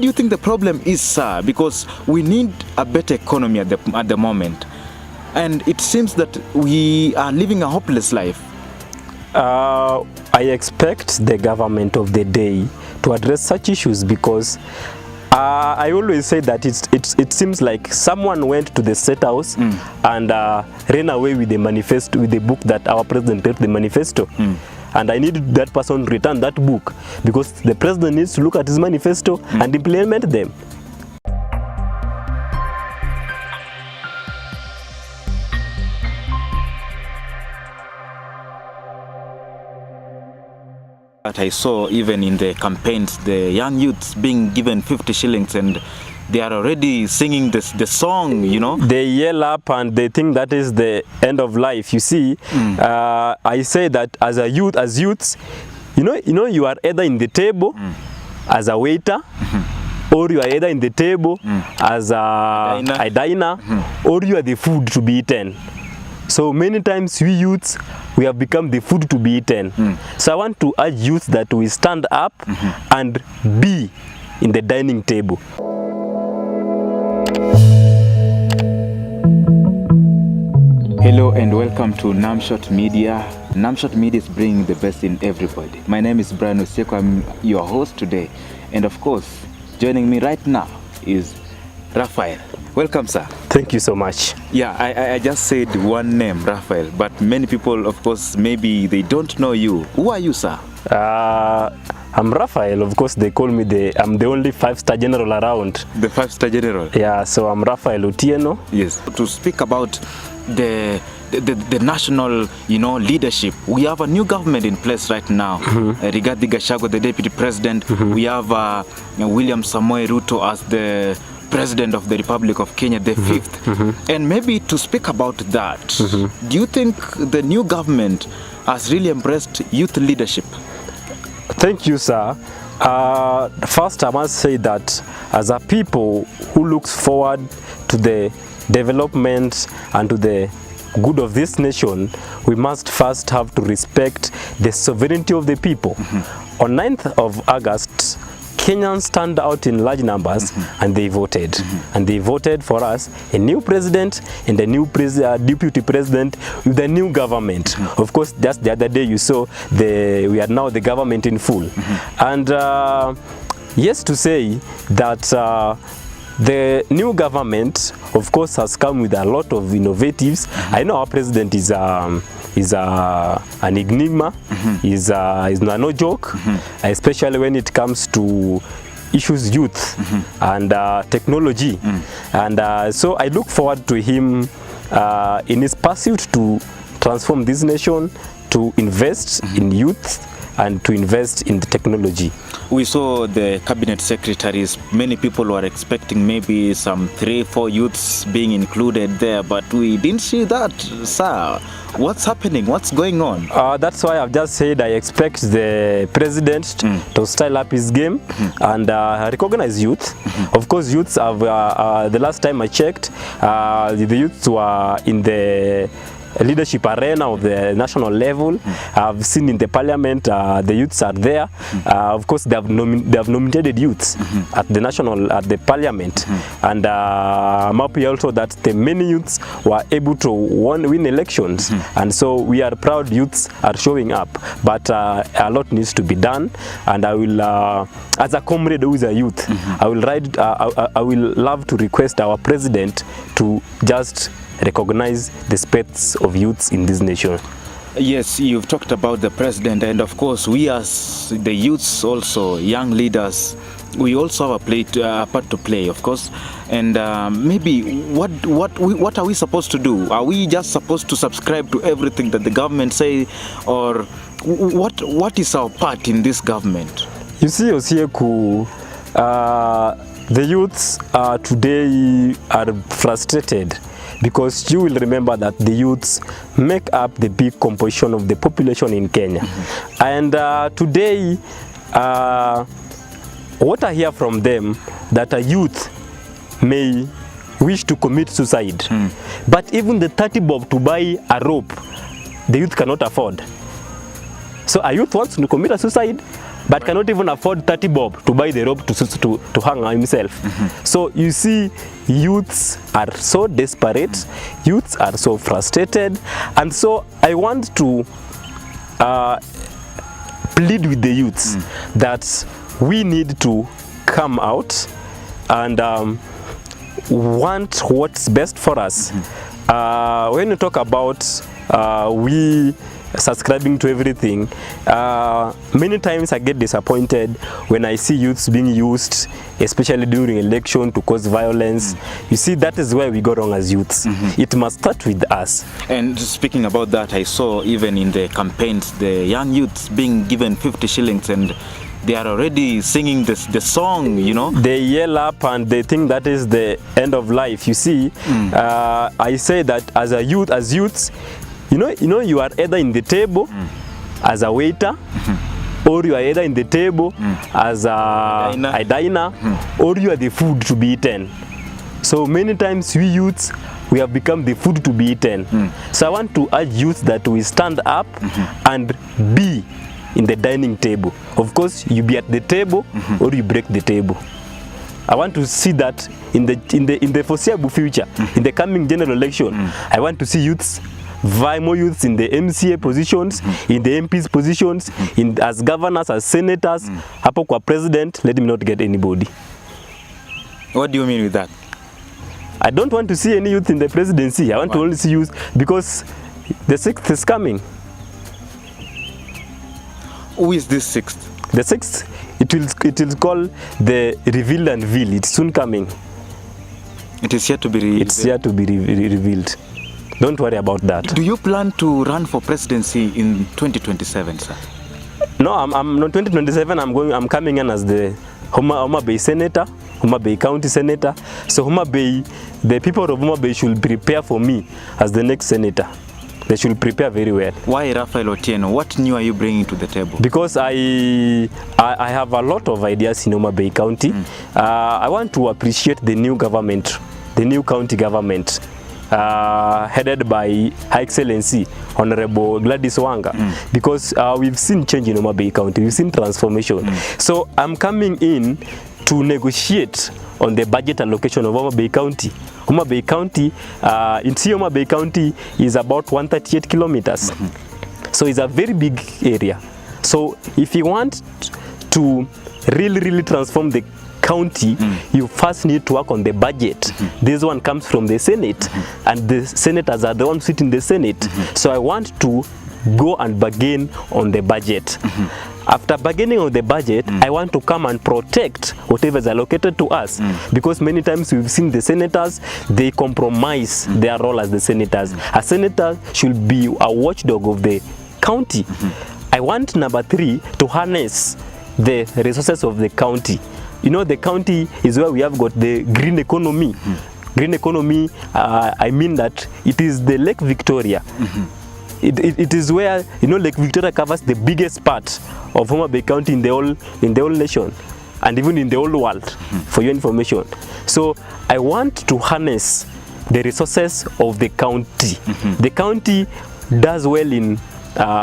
do you think the problem is, sir? Because we need a better economy at the moment. And it seems that we are living a hopeless life. I expect the government of the day to address such issues because I always say that it seems like someone went to the State House and ran away with the manifesto, with the book that our president wrote, the manifesto. And I need that person to return that book because the president needs to look at his manifesto and implement them. But I saw even in the campaigns, the young youths being given 50 shillings and they are already singing the song, you know. They yell up and they think that is the end of life. You see, I say that as youths, you know, you are either in the table as a waiter, or you are either in the table as a diner, or you are the food to be eaten. So many times we youths, we have become the food to be eaten. So I want to urge youths that we stand up and be in the dining table. Hello and welcome to Namshot Media. Namshot Media is bringing the best in everybody. My name is Brian Oseko. I'm your host today. And of course, joining me right now is Raphael. Welcome, sir. Thank you so much. Yeah, I just said one name, Raphael, but many people, of course, maybe they don't know you. Who are you, sir? I'm Raphael. Of course, they call me I'm the only 5-star general around. The 5-star general? Yeah, so I'm Raphael Otieno. Yes. To speak about the national, leadership. We have a new government in place right now. Rigathi Gachagua, the deputy president. We have William Samoei Ruto as the President of the Republic of Kenya, the 5th. And maybe to speak about that, do you think the new government has really embraced youth leadership? Thank you, sir. First, I must say that as a people who looks forward to the development and to the good of this nation, we must first have to respect the sovereignty of the people. On 9th of August, Kenyans stand out in large numbers and they voted. And they voted for us a new president and a new deputy president with a new government. Of course, just the other day you saw we are now the government in full. And yes, to say that the new government, of course, has come with a lot of innovatives. I know our president is an enigma, is no joke, especially when it comes to issues youth and technology. And so I look forward to him in his pursuit to transform this nation, to invest in youth and to invest in the technology. We saw the cabinet secretaries. Many people were expecting maybe some 3-4 youths being included there, but we didn't see that, sir. What's happening? What's going on? That's why I've just said I expect the president to style up his game and recognize youth. Of course, youths have, the last time I checked, the youths were in the leadership arena of the national level. I've seen in the parliament the youths are there. Of course, they have nominated youths at the parliament, and I'm happy also that the many youths were able to win elections, and so we are proud youths are showing up. But a lot needs to be done, and I will, as a comrade who is a youth, I will love to request our president to just recognize the spirits of youths in this nation. Yes, you've talked about the president, and of course we as the youths, also young leaders, we also have a part to play, of course. And maybe what are we supposed to do? Are we just supposed to subscribe to everything that the government say, or what is our part in this government? You see, Osieku, the youths today are frustrated, because you will remember that the youths make up the big composition of the population in Kenya. And today, what I hear from them, that a youth may wish to commit suicide, but even the 30 bob to buy a rope, the youth cannot afford. So a youth wants to commit a suicide, but cannot even afford 30 bob to buy the rope to hang himself. So you see, youths are so desperate, youths are so frustrated, and so I want to plead with the youths that we need to come out and want what's best for us. When you talk about we subscribing to everything, many times I get disappointed when I see youths being used, especially during election, to cause violence. You see, that is where we go wrong as youths. It must start with us. And speaking about that, I saw even in the campaigns, the young youths being given 50 shillings and they are already singing the song, you know. They yell up and they think that is the end of life. You see, I say that as youths, you know, you are either in the table as a waiter, or you are either in the table as a diner, or you are the food to be eaten. So many times we youths, we have become the food to be eaten. So I want to urge youth that we stand up and be in the dining table. Of course, you be at the table or you break the table. I want to see that in the foreseeable future, in the coming general election. I want to see youths, more youths in the MCA positions, in the MPs positions, as governors, as senators. Hapo kwa president, let me not get anybody. What do you mean with that? I don't want to see any youth in the presidency. I want to only see youth, because the 6th is coming. Who is this 6th? The 6th, it will call the reveal and veil. It's soon coming. It is yet to be revealed. It's yet to be revealed. Don't worry about that. Do you plan to run for presidency in 2027, sir? No, I'm not 2027. I'm coming in as the Homa Bay senator, Homa Bay County senator. So Homa Bay, the people of Homa Bay should prepare for me as the next senator. They should prepare very well. Why Raphael Otieno? What new are you bringing to the table? Because I have a lot of ideas in Homa Bay County. I want to appreciate the new government, the new county government, headed by High Excellency Honorable Gladys Wanga, because we've seen change in Homa Bay County, we've seen transformation. So I'm coming in to negotiate on the budget allocation of Homa Bay County. Homa Bay County, Homa Bay County is about 138 kilometers. So it's a very big area. So if you want to really transform the county, you first need to work on the budget. This one comes from the Senate, and the senators are the ones sitting in the Senate. So I want to go and bargain on the budget. After bargaining on the budget, I want to come and protect whatever is allocated to us, because many times we've seen the senators, they compromise their role as the senators. A senator should be a watchdog of the county. I want, number 3, to harness the resources of the county. You know, the county is where we have got the green economy. Green economy, I mean that it is the Lake Victoria. It is where, you know, Lake Victoria covers the biggest part of Homa Bay County in the whole nation, and even in the whole world, for your information. So I want to harness the resources of the county. The county does well in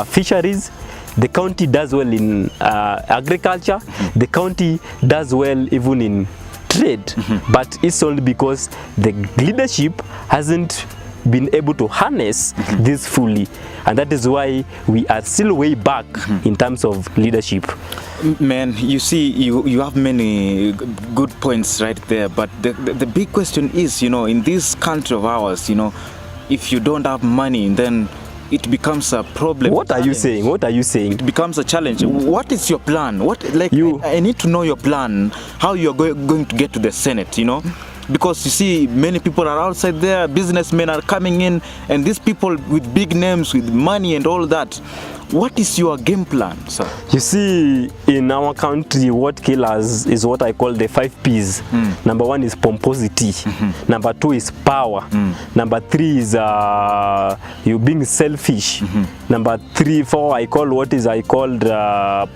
fisheries. The county does well in agriculture. The county does well even in trade. But it's only because the leadership hasn't been able to harness this fully, and that is why we are still way back in terms of leadership. Man, you see, you have many good points right there, but the big question is, you know, in this country of ours, you know, if you don't have money, then it becomes a problem. What are you saying? What are you saying? It becomes a challenge. What is your plan? I need to know your plan, how you're going to get to the Senate, you know? Because you see, many people are outside there, businessmen are coming in, and these people with big names, with money and all that. What is your game plan, sir? You see, in our country, what kills us is what I call the 5 P's. Number 1 is pomposity. Number 2 is power. Number 3 is you being selfish. Number 3, 4, I call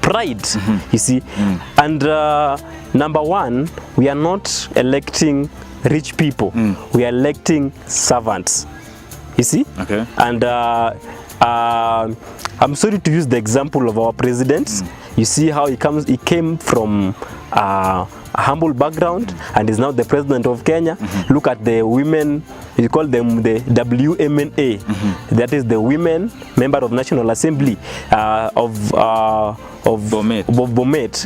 pride. You see, and number 1, we are not electing rich people. We are electing servants. You see, okay. And I'm sorry to use the example of our president. You see how he came from a humble background and is now the president of Kenya. Look at the women, you call them the WMNA. That is the Women Member of National Assembly of Bomet,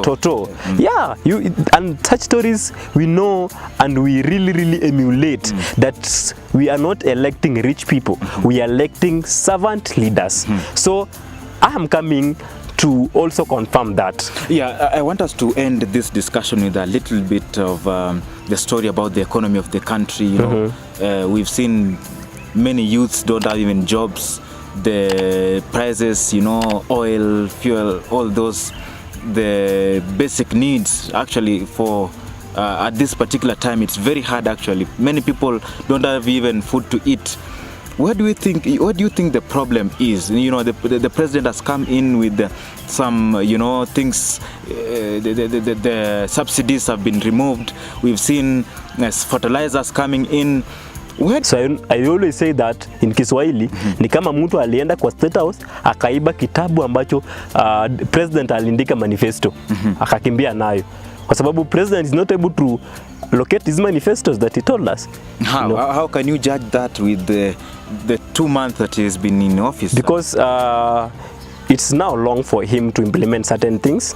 Toto. Yeah, and such stories we know and we really emulate that we are not electing rich people, we are electing servant leaders. So I am coming to also confirm that. Yeah, I want us to end this discussion with a little bit of the story about the economy of the country. You know, we've seen many youths don't have even jobs. The prices, you know, oil, fuel, all those, the basic needs actually for at this particular time, it's very hard actually. Many people don't have even food to eat. What do you think the problem is? You know, the president has come in with some, you know, things, the subsidies have been removed. We've seen fertilizers coming in. So I always say that in Kiswahili, ni kama mtu alienda kwa State House akaiba kitabu ambacho president aliandika manifesto, akakimbia nayo. Kwa sababu president is not able to locate his manifestos that he told us. How? You know? How can you judge that with the 2 months that he has been in office? Because it's now long for him to implement certain things.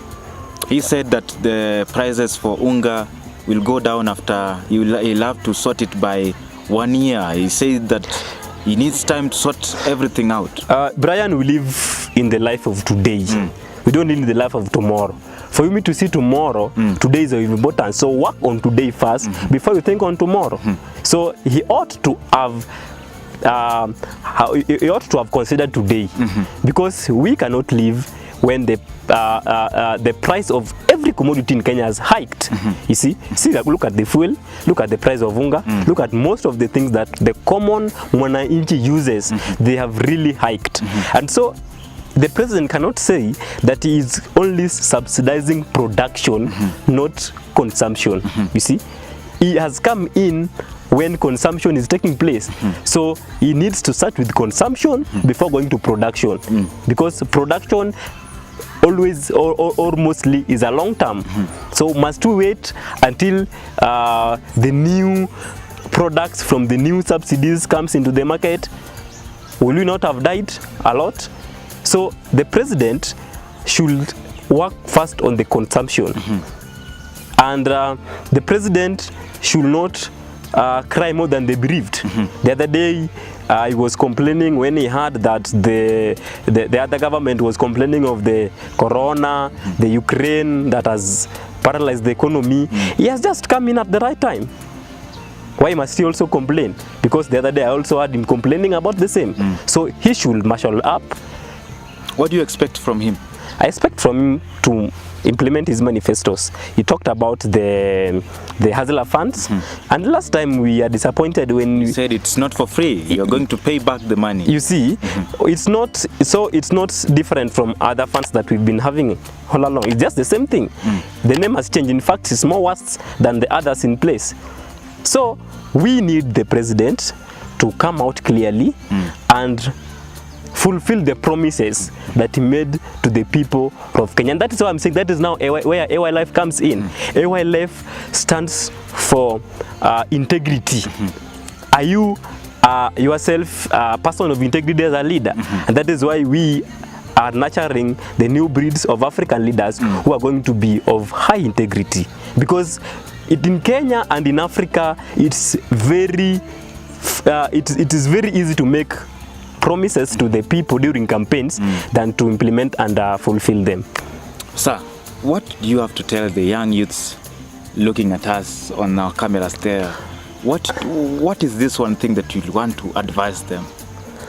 He said that the prices for unga will go down after he'll have to sort it by 1 year. He said that he needs time to sort everything out. Brian, we live in the life of today. We don't live in the life of tomorrow. For you to see tomorrow, today is important. So work on today first before you think on tomorrow. So he ought to have considered today, because we cannot live when the price of every commodity in Kenya has hiked. You see, look at the fuel, look at the price of unga, look at most of the things that the common mwananchi uses, they have really hiked. And so the president cannot say that he is only subsidizing production, not consumption. You see, he has come in when consumption is taking place. So he needs to start with consumption before going to production, because production always or mostly is a long term. So must we wait until the new products from the new subsidies comes into the market? Will we not have died a lot? So the president should work first on the consumption, and the president should not cry more than the bereaved. The other day he was complaining when he heard that the other government was complaining of the corona, the Ukraine that has paralyzed the economy. He has just come in at the right time. Why must he also complain? Because the other day I also heard him complaining about the same. So he should marshal up. What do you expect from him? I expect from him to implement his manifestos. He talked about the Hustler funds, and last time we are disappointed when he said it's not for free. You're going to pay back the money. You see, it's not different from other funds that we've been having all along. It's just the same thing. The name has changed. In fact, it's more worse than the others in place. So we need the president to come out clearly and fulfill the promises that he made to the people of Kenya. And that is why I'm saying that is now where AY Life comes in. AY Life stands for integrity. Are you yourself a person of integrity as a leader? And that is why we are nurturing the new breeds of African leaders who are going to be of high integrity. Because in Kenya and in Africa, it's very it is very easy to make promises to the people during campaigns than to implement and fulfill them. Sir, what do you have to tell the young youths looking at us on our cameras there? What is this one thing that you want to advise them,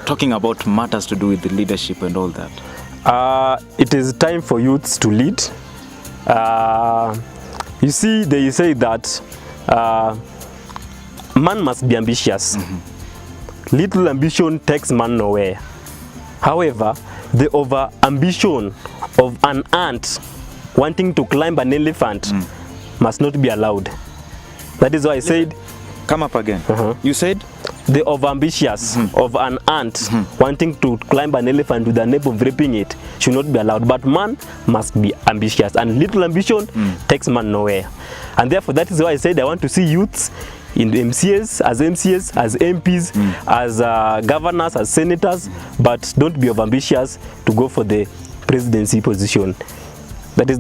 talking about matters to do with the leadership and all that? It is time for youths to lead. You see, they say that man must be ambitious. Little ambition takes man nowhere. However, the over ambition of an ant wanting to climb an elephant must not be allowed. That is why I said... Come up again. You said? the overambitious of an ant wanting to climb an elephant with the aim of raping it should not be allowed. But man must be ambitious, and little ambition takes man nowhere. And therefore, that is why I said I want to see youths in the MCAs, as MPs, as governors, as senators, but don't be overambitious to go for the presidency position. That is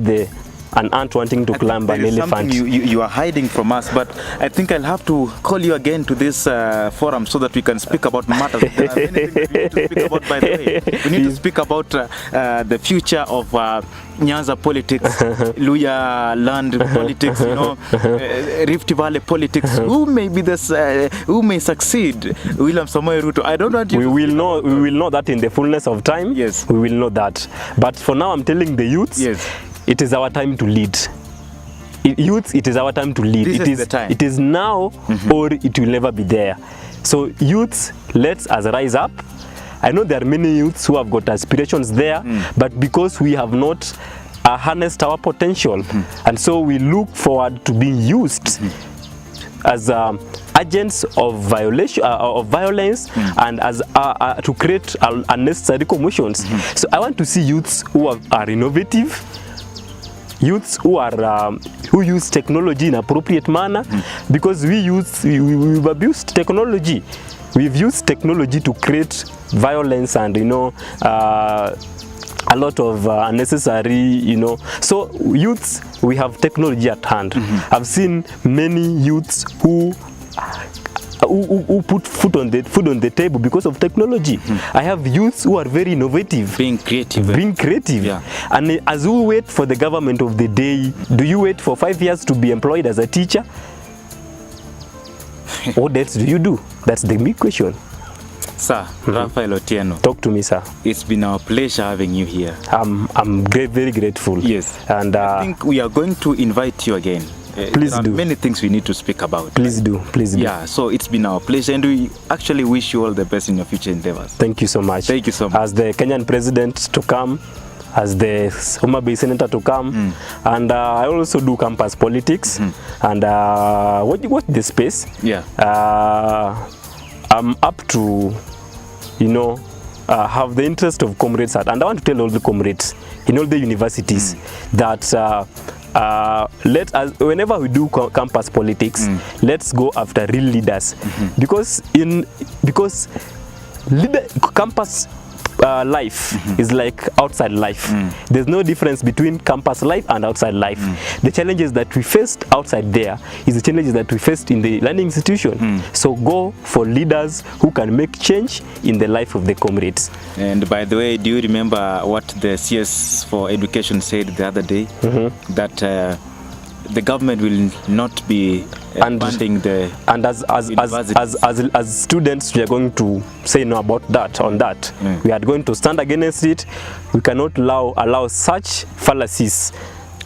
an ant wanting to climb an elephant. You are hiding from us, but I think I'll have to call you again to this forum so that we can speak about matters. There are many things we need to speak about, by the way. We need to speak about the future of Nyanza politics, Luya land politics, you know, Rift Valley politics. Who may be this? Who may succeed? William Samoei Ruto. I don't want you. We will know that in the fullness of time. Yes. We will know that. But for now, I'm telling the youths. Yes. It is our time to lead. Youths, it is our time to lead. This is the time. It is now or it will never be there. So youths, let us rise up. I know there are many youths who have got aspirations there, but because we have not harnessed our potential, and so we look forward to being used as agents of violation of violence and as to create unnecessary commotions. So I want to see youths who are innovative, youths who are who use technology in appropriate manner, because we've abused technology. We've used technology to create violence and, you know, a lot of unnecessary, you know. So youths, we have technology at hand. I've seen many youths who put food on the table because of technology. I have youths who are very innovative, being creative. Yeah. And as we wait for the government of the day, do you wait for 5 years to be employed as a teacher? What else do you do? That's the big question. Sir, Raphael Otieno. Talk to me, sir. It's been our pleasure having you here. I'm very grateful. Yes. And I think we are going to invite you again. Please there are do. many things we need to speak about. Please do. Yeah, so it's been our pleasure, and we actually wish you all the best in your future endeavors. Thank you so much. Thank you so much. As the Kenyan president to come, as the Homa Bay senator to come, and I also do campus politics, and watch the space. Yeah. I'm up to, you know, have the interest of comrades at, and I want to tell all the comrades in all the universities that let us, whenever we do campus politics, let's go after real leaders, because campus life is like outside life. There's no difference between campus life and outside life. The challenges that we faced outside there is the challenges that we faced in the learning institution. So go for leaders who can make change in the life of the comrades. And by the way, do you remember what the CS for Education said the other day? That the government will not be funding the as students, we are going to say no about that. We are going to stand against it. We cannot allow such fallacies.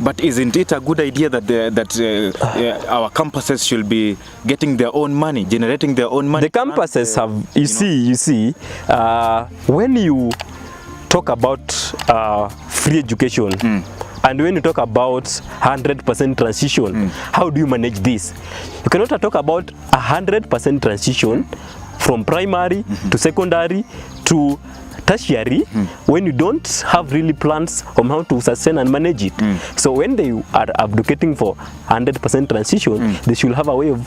But isn't it a good idea that our campuses should be getting their own money, generating their own money? The campuses have, you see, when you talk about free education, and when you talk about 100% transition, how do you manage this? You cannot talk about 100% transition from primary to secondary to tertiary when you don't have really plans on how to sustain and manage it. So when they are advocating for 100% transition, they should have a way of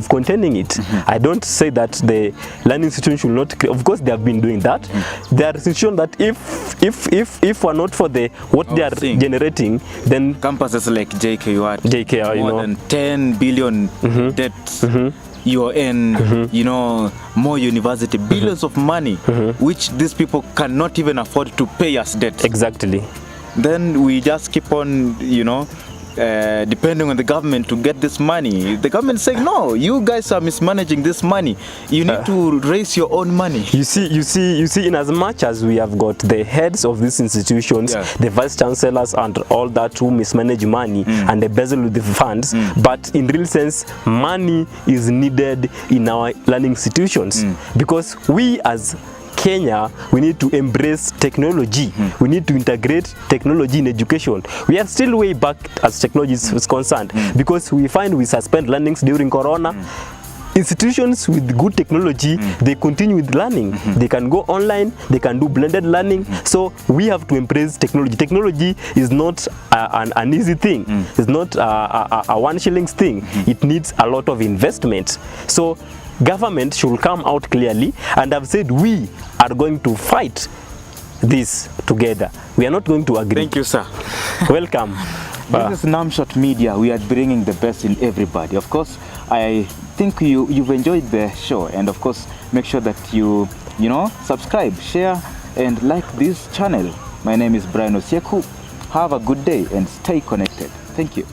containing it. I don't say that the learning institution should not. Of course, they have been doing that. There are institutions that if we're not for what they are generating, then campuses like JKU, you more know, than 10 billion debt. UN, you know, more university, billions of money, which these people cannot even afford to pay us debt. Exactly. Then we just keep on, you know, depending on the government to get this money. The government saying, no, you guys are mismanaging this money. You need to raise your own money. You see, in as much as we have got the heads of these institutions, the vice chancellors and all that who mismanage money and embezzle the funds, but in real sense, money is needed in our learning institutions because we as Kenya, we need to embrace technology. We need to integrate technology in education. We are still way back as technology is concerned because we find we suspend learnings during Corona. institutions with good technology, they continue with learning. They can go online, they can do blended learning. So we have to embrace technology. Technology is not an easy thing. It's not a 1 shillings thing. It needs a lot of investment. So government should come out clearly and have said we are going to fight this together. We are not going to agree. Thank you, sir. Welcome. This is Namshot Media. We are bringing the best in everybody. Of course, I think you've enjoyed the show, and of course, make sure that you subscribe, share, and like this channel. My name is Brian Osieku. Have a good day and stay connected. Thank you.